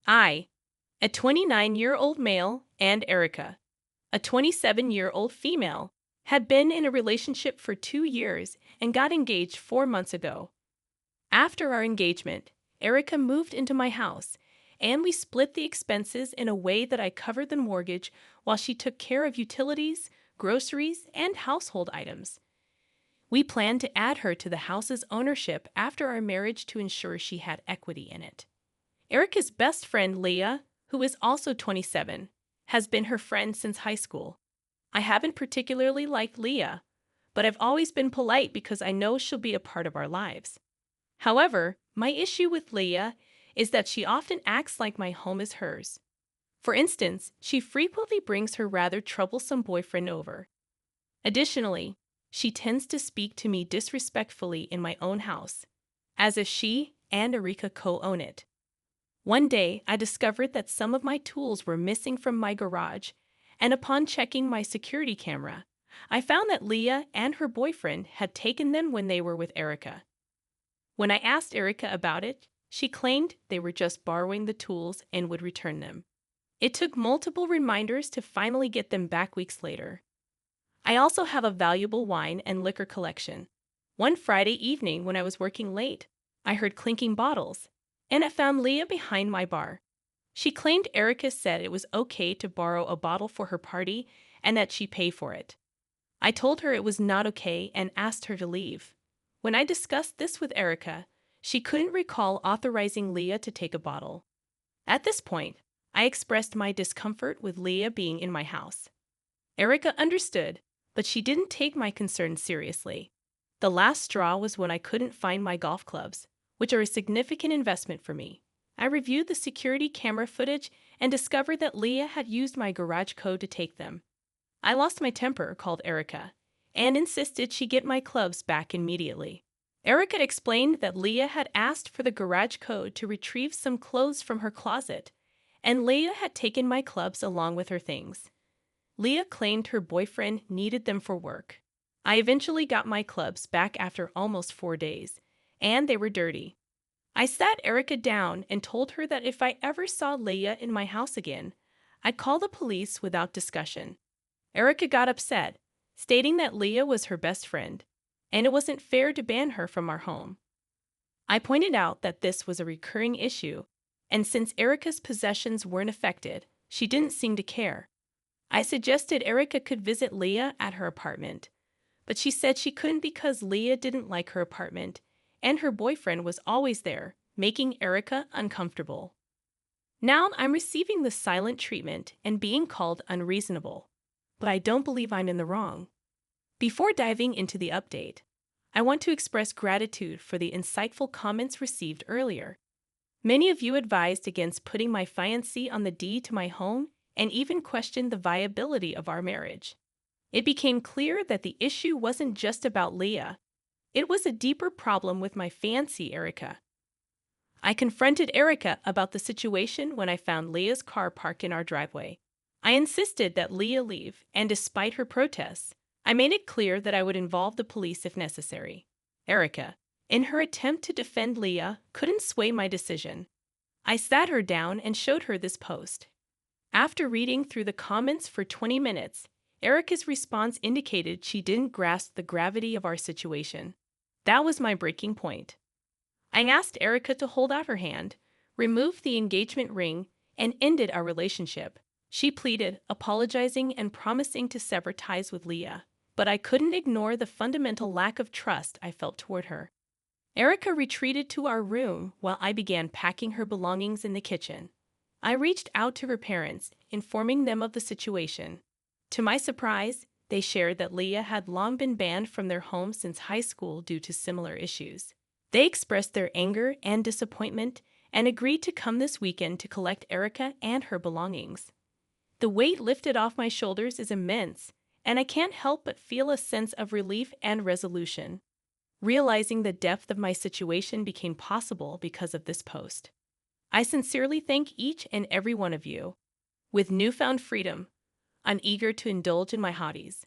I, a 29-year-old male, and Erica, a 27-year-old female, had been in a relationship for 2 years and got engaged 4 months ago. After our engagement, Erica moved into my house, and we split the expenses in a way that I covered the mortgage while she took care of utilities, groceries, and household items. We planned to add her to the house's ownership after our marriage to ensure she had equity in it. Erica's best friend, Leah, who is also 27, has been her friend since high school. I haven't particularly liked Leah, but I've always been polite because I know she'll be a part of our lives. However, my issue with Leah is that she often acts like my home is hers. For instance, she frequently brings her rather troublesome boyfriend over. Additionally, she tends to speak to me disrespectfully in my own house, as if she and Erica co-own it. One day, I discovered that some of my tools were missing from my garage, and upon checking my security camera, I found that Leah and her boyfriend had taken them when they were with Erica. When I asked Erica about it, she claimed they were just borrowing the tools and would return them. It took multiple reminders to finally get them back weeks later. I also have a valuable wine and liquor collection. One Friday evening when I was working late, I heard clinking bottles, and I found Leah behind my bar. She claimed Erica said it was okay to borrow a bottle for her party and that she pay for it. I told her it was not okay and asked her to leave. When I discussed this with Erica, she couldn't recall authorizing Leah to take a bottle. At this point, I expressed my discomfort with Leah being in my house. Erica understood, but she didn't take my concerns seriously. The last straw was when I couldn't find my golf clubs, which are a significant investment for me. I reviewed the security camera footage and discovered that Leah had used my garage code to take them. I lost my temper, called Erica, and insisted she get my clubs back immediately. Erica explained that Leah had asked for the garage code to retrieve some clothes from her closet, and Leah had taken my clubs along with her things. Leah claimed her boyfriend needed them for work. I eventually got my clubs back after almost 4 days, and they were dirty. I sat Erica down and told her that if I ever saw Leah in my house again, I'd call the police without discussion. Erica got upset, stating that Leah was her best friend, and it wasn't fair to ban her from our home. I pointed out that this was a recurring issue, and since Erica's possessions weren't affected, she didn't seem to care. I suggested Erica could visit Leah at her apartment, but she said she couldn't because Leah didn't like her apartment, and her boyfriend was always there, making Erica uncomfortable. Now I'm receiving the silent treatment and being called unreasonable, but I don't believe I'm in the wrong. Before diving into the update, I want to express gratitude for the insightful comments received earlier. Many of you advised against putting my fiancé on the deed to my home and even questioned the viability of our marriage. It became clear that the issue wasn't just about Leah. It was a deeper problem with my fiancée, Erica. I confronted Erica about the situation when I found Leah's car parked in our driveway. I insisted that Leah leave, and despite her protests, I made it clear that I would involve the police if necessary. Erica, in her attempt to defend Leah, couldn't sway my decision. I sat her down and showed her this post. After reading through the comments for 20 minutes, Erica's response indicated she didn't grasp the gravity of our situation. That was my breaking point. I asked Erica to hold out her hand, removed the engagement ring, and ended our relationship. She pleaded, apologizing and promising to sever ties with Leah, but I couldn't ignore the fundamental lack of trust I felt toward her. Erica retreated to our room while I began packing her belongings in the kitchen. I reached out to her parents, informing them of the situation. To my surprise, they shared that Leah had long been banned from their home since high school due to similar issues. They expressed their anger and disappointment and agreed to come this weekend to collect Erica and her belongings. The weight lifted off my shoulders is immense, and I can't help but feel a sense of relief and resolution. Realizing the depth of my situation became possible because of this post. I sincerely thank each and every one of you. With newfound freedom, I'm eager to indulge in my hobbies,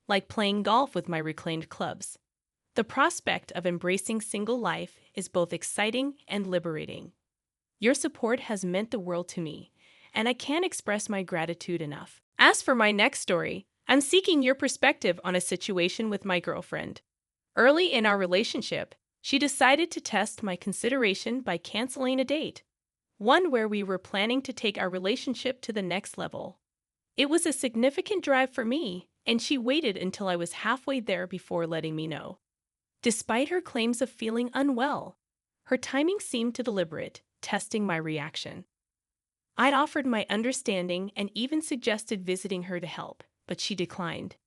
like playing golf with my reclaimed clubs. The prospect of embracing single life is both exciting and liberating. Your support has meant the world to me, and I can't express my gratitude enough. As for my next story, I'm seeking your perspective on a situation with my girlfriend. Early in our relationship, she decided to test my consideration by canceling a date, one where we were planning to take our relationship to the next level. It was a significant drive for me, and she waited until I was halfway there before letting me know. Despite her claims of feeling unwell, her timing seemed to deliberate, testing my reaction. I'd offered my understanding and even suggested visiting her to help, but she declined.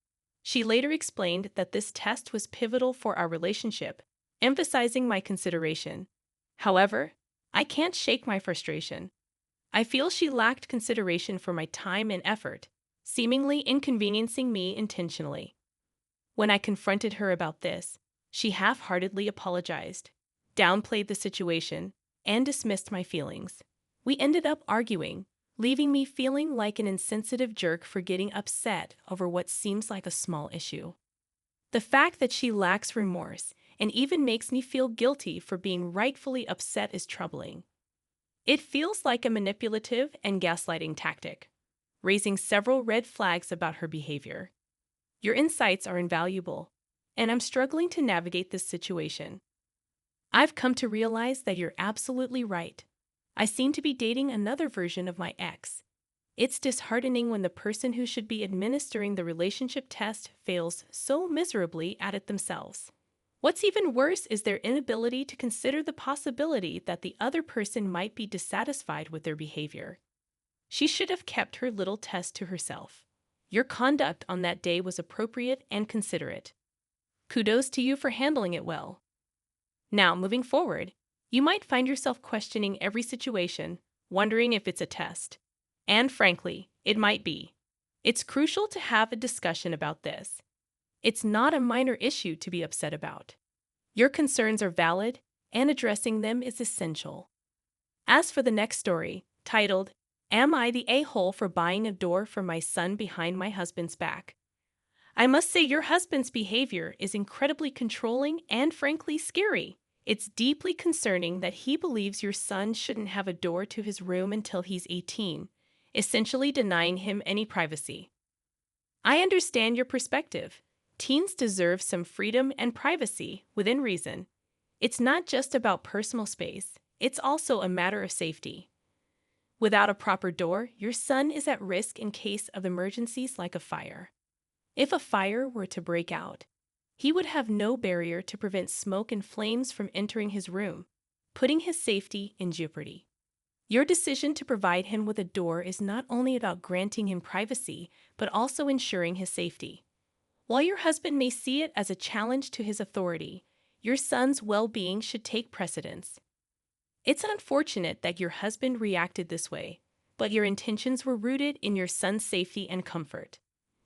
She later explained that this test was pivotal for our relationship, emphasizing my consideration. However, I can't shake my frustration. I feel she lacked consideration for my time and effort, seemingly inconveniencing me intentionally. When I confronted her about this, she half-heartedly apologized, downplayed the situation, and dismissed my feelings. We ended up arguing, leaving me feeling like an insensitive jerk for getting upset over what seems like a small issue. The fact that she lacks remorse and even makes me feel guilty for being rightfully upset is troubling. It feels like a manipulative and gaslighting tactic, raising several red flags about her behavior. Your insights are invaluable, and I'm struggling to navigate this situation. I've come to realize that you're absolutely right. I seem to be dating another version of my ex. It's disheartening when the person who should be administering the relationship test fails so miserably at it themselves. What's even worse is their inability to consider the possibility that the other person might be dissatisfied with their behavior. She should have kept her little test to herself. Your conduct on that day was appropriate and considerate. Kudos to you for handling it well. Now, moving forward, you might find yourself questioning every situation, wondering if it's a test. And frankly, it might be. It's crucial to have a discussion about this. It's not a minor issue to be upset about. Your concerns are valid, and addressing them is essential. As for the next story, titled, Am I the a-hole for buying a door for my son behind my husband's back? I must say your husband's behavior is incredibly controlling and frankly scary. It's deeply concerning that he believes your son shouldn't have a door to his room until he's 18, essentially denying him any privacy. I understand your perspective. Teens deserve some freedom and privacy within reason. It's not just about personal space, it's also a matter of safety. Without a proper door, your son is at risk in case of emergencies like a fire. If a fire were to break out, he would have no barrier to prevent smoke and flames from entering his room, putting his safety in jeopardy. Your decision to provide him with a door is not only about granting him privacy, but also ensuring his safety. While your husband may see it as a challenge to his authority, your son's well-being should take precedence. It's unfortunate that your husband reacted this way, but your intentions were rooted in your son's safety and comfort.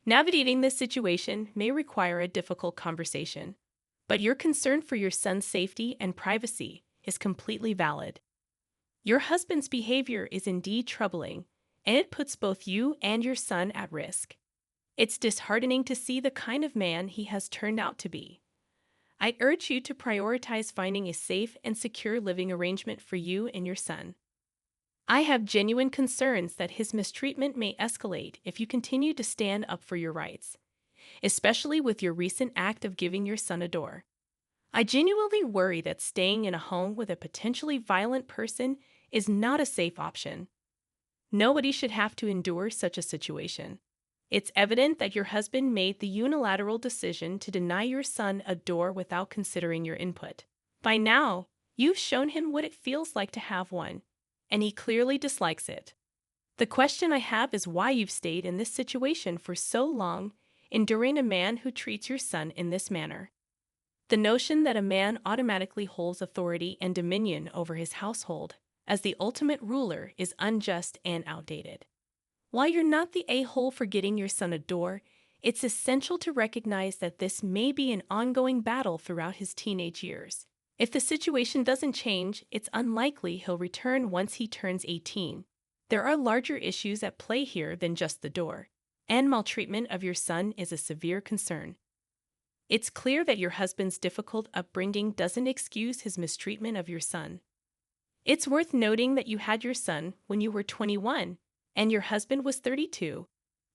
Navigating this situation may require a difficult conversation, but your concern for your son's safety and privacy is completely valid. Your husband's behavior is indeed troubling, and it puts both you and your son at risk. It's disheartening to see the kind of man he has turned out to be. I urge you to prioritize finding a safe and secure living arrangement for you and your son. I have genuine concerns that his mistreatment may escalate if you continue to stand up for your rights, especially with your recent act of giving your son a door. I genuinely worry that staying in a home with a potentially violent person is not a safe option. Nobody should have to endure such a situation. It's evident that your husband made the unilateral decision to deny your son a door without considering your input. By now, you've shown him what it feels like to have one, and he clearly dislikes it. The question I have is why you've stayed in this situation for so long, enduring a man who treats your son in this manner. The notion that a man automatically holds authority and dominion over his household as the ultimate ruler is unjust and outdated. While you're not the a-hole for getting your son a door, it's essential to recognize that this may be an ongoing battle throughout his teenage years. If the situation doesn't change, it's unlikely he'll return once he turns 18. There are larger issues at play here than just the door, and maltreatment of your son is a severe concern. It's clear that your husband's difficult upbringing doesn't excuse his mistreatment of your son. It's worth noting that you had your son when you were 21 and your husband was 32,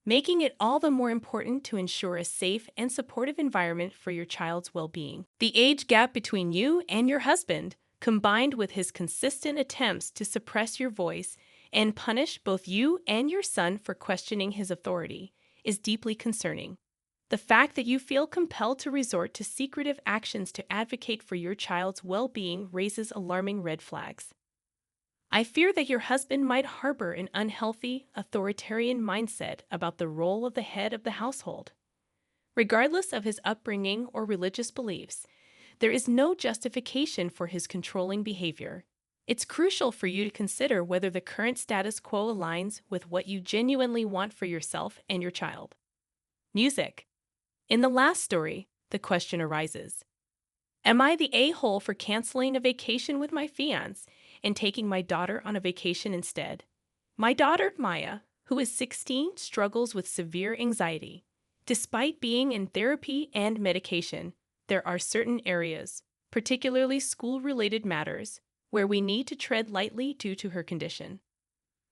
making it all the more important to ensure a safe and supportive environment for your child's well-being. The age gap between you and your husband, combined with his consistent attempts to suppress your voice and punish both you and your son for questioning his authority, is deeply concerning. The fact that you feel compelled to resort to secretive actions to advocate for your child's well-being raises alarming red flags. I fear that your husband might harbor an unhealthy, authoritarian mindset about the role of the head of the household. Regardless of his upbringing or religious beliefs, there is no justification for his controlling behavior. It's crucial for you to consider whether the current status quo aligns with what you genuinely want for yourself and your child. Music. In the last story, the question arises: am I the a-hole for canceling a vacation with my fiancé and taking my daughter on a vacation instead? My daughter, Maya, who is 16, struggles with severe anxiety. Despite being in therapy and medication, there are certain areas, particularly school-related matters, where we need to tread lightly due to her condition.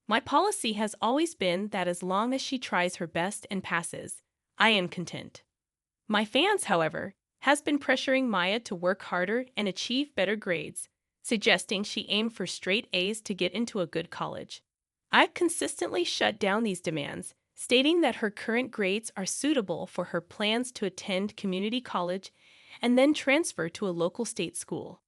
My policy has always been that as long as she tries her best and passes, I am content. My fiancé, however, has been pressuring Maya to work harder and achieve better grades, suggesting she aim for straight A's to get into a good college. I've consistently shut down these demands, stating that her current grades are suitable for her plans to attend community college and then transfer to a local state school.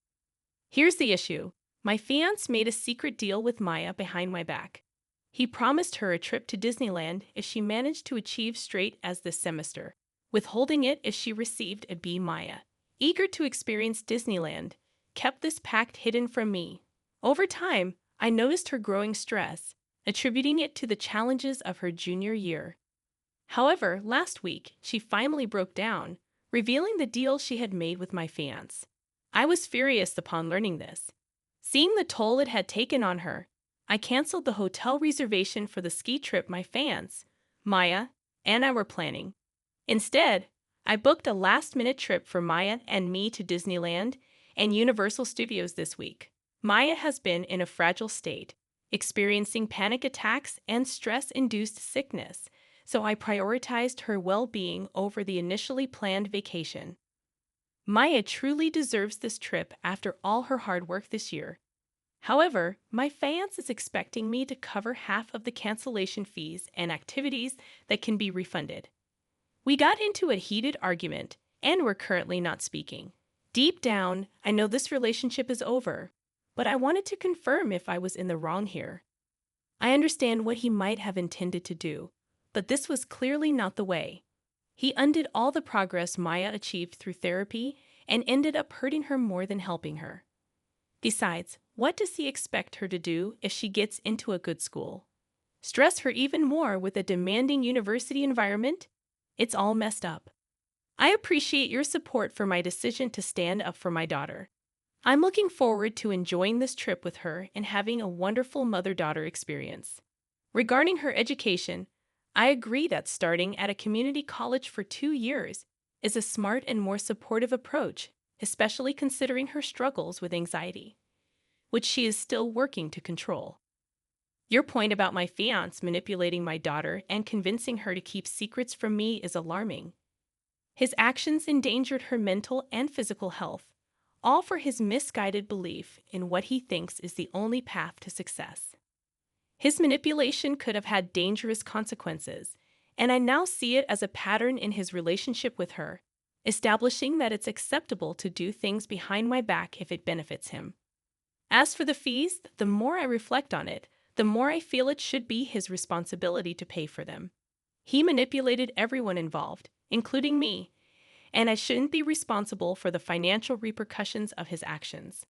Here's the issue. My fiancé made a secret deal with Maya behind my back. He promised her a trip to Disneyland if she managed to achieve straight A's this semester, withholding it if she received a B. Maya, eager to experience Disneyland, kept this pact hidden from me. Over time, I noticed her growing stress, attributing it to the challenges of her junior year. However, last week, she finally broke down, revealing the deal she had made with my fiancé. I was furious upon learning this. Seeing the toll it had taken on her, I canceled the hotel reservation for the ski trip my fiancé, Maya, and I were planning. Instead, I booked a last-minute trip for Maya and me to Disneyland and Universal Studios this week. Maya has been in a fragile state, experiencing panic attacks and stress-induced sickness, so I prioritized her well-being over the initially planned vacation. Maya truly deserves this trip after all her hard work this year. However, my fiancé is expecting me to cover half of the cancellation fees and activities that can be refunded. We got into a heated argument, and we're currently not speaking. Deep down, I know this relationship is over, but I wanted to confirm if I was in the wrong here. I understand what he might have intended to do, but this was clearly not the way. He undid all the progress Maya achieved through therapy and ended up hurting her more than helping her. Besides, what does he expect her to do if she gets into a good school? Stress her even more with a demanding university environment? It's all messed up. I appreciate your support for my decision to stand up for my daughter. I'm looking forward to enjoying this trip with her and having a wonderful mother-daughter experience. Regarding her education, I agree that starting at a community college for 2 years is a smart and more supportive approach, especially considering her struggles with anxiety, which she is still working to control. Your point about my fiancé manipulating my daughter and convincing her to keep secrets from me is alarming. His actions endangered her mental and physical health, all for his misguided belief in what he thinks is the only path to success. His manipulation could have had dangerous consequences, and I now see it as a pattern in his relationship with her, establishing that it's acceptable to do things behind my back if it benefits him. As for the fees, the more I reflect on it, the more I feel it should be his responsibility to pay for them. He manipulated everyone involved, including me, and I shouldn't be responsible for the financial repercussions of his actions.